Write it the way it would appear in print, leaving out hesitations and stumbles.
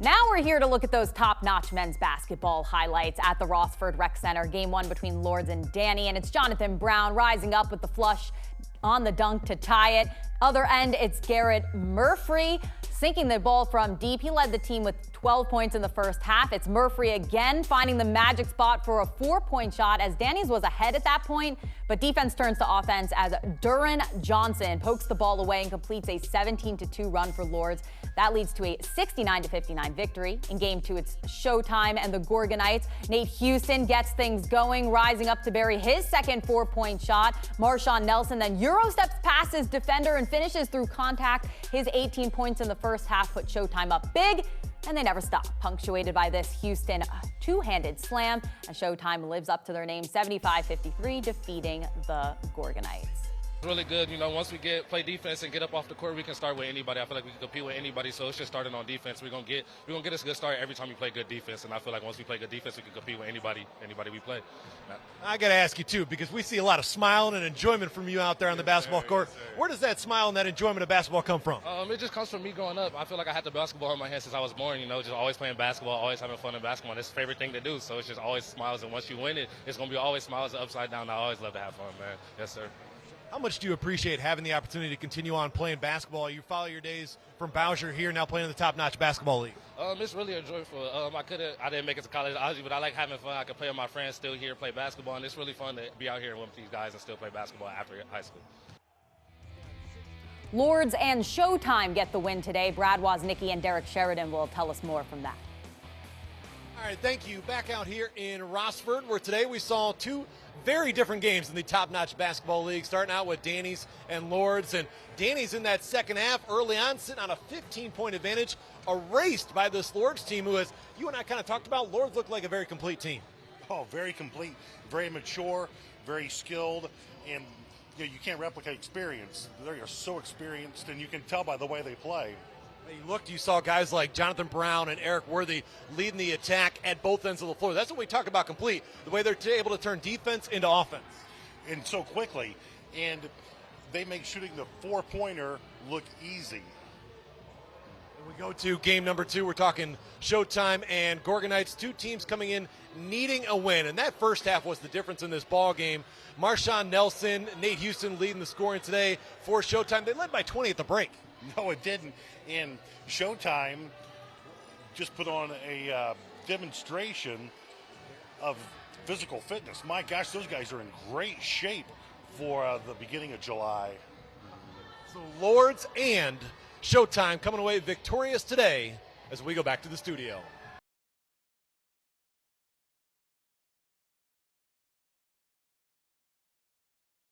Now we're here to look at those top-notch men's basketball highlights at the Rossford Rec Center. Game one between Lourdes and Danny, and it's Jonathan Brown rising up with the flush on the dunk to tie it. Other end, it's Garrett Murphy sinking the ball from deep. He led the team with 12 points in the first half. It's Murphy again finding the magic spot for a 4-point shot as Danny's was ahead at that point, but defense turns to offense as Duran Johnson pokes the ball away and completes a 17-2 run for Lourdes. That leads to a 69-59 victory. In game two, it's Showtime and the Gorgonites. Nate Houston gets things going, rising up to bury his second 4-point shot. Marshawn Nelson then Euro-steps past his defender and finishes through contact. His 18 points in the first half put Showtime up big, and they never stop. Punctuated by this Houston two-handed slam, as Showtime lives up to their name, 75-53, defeating the Gorgonites. Really good. You know, once we play defense and get up off the court, we can start with anybody. I feel like we can compete with anybody, so it's just starting on defense. We're gonna get us a good start every time we play good defense, and I feel like once we play good defense, we can compete with anybody we play. I got to ask you too, because we see a lot of smiling and enjoyment from you out there on the basketball court. Where does that smile and that enjoyment of basketball come from? It just comes from me growing up. I feel like I had the basketball in my hand since I was born. You know, just always playing basketball, always having fun in basketball. That's the favorite thing to do. So it's just always smiles, and once you win it, it's gonna be always smiles upside down. I always love to have fun, man. Yes, sir. How much do you appreciate having the opportunity to continue on playing basketball? You follow your days from Bowser here, now playing in the top-notch basketball league. It's really enjoyable. I didn't make it to college, obviously, but I like having fun. I can play with my friends still here, play basketball, and it's really fun to be out here with these guys and still play basketball after high school. Lourdes and Showtime get the win today. Brad Woznicki and Derek Sheridan will tell us more from that. All right, thank you. Back out here in Rossford, where today we saw two very different games in the top-notch basketball league, starting out with Danny's and Lourdes. And Danny's in that second half early on, sitting on a 15-point advantage, erased by this Lourdes team who, as you and I kind of talked about, Lourdes looked like a very complete team. Oh, very complete, very mature, very skilled, and you can't replicate experience. They are so experienced, and you can tell by the way they play. You looked, you saw guys like Jonathan Brown and Eric Worthy leading the attack at both ends of the floor. That's what we talk about complete, the way they're able to turn defense into offense. And so quickly, and they make shooting the four-pointer look easy. And we go to game number two. We're talking Showtime and Gorgonites, two teams coming in needing a win. And that first half was the difference in this ball game. Marshawn Nelson, Nate Houston leading the scoring today for Showtime. They led by 20 at the break. No, it didn't. And Showtime just put on a demonstration of physical fitness. My gosh, those guys are in great shape for the beginning of July. So Lourdes and Showtime coming away victorious today as we go back to the studio.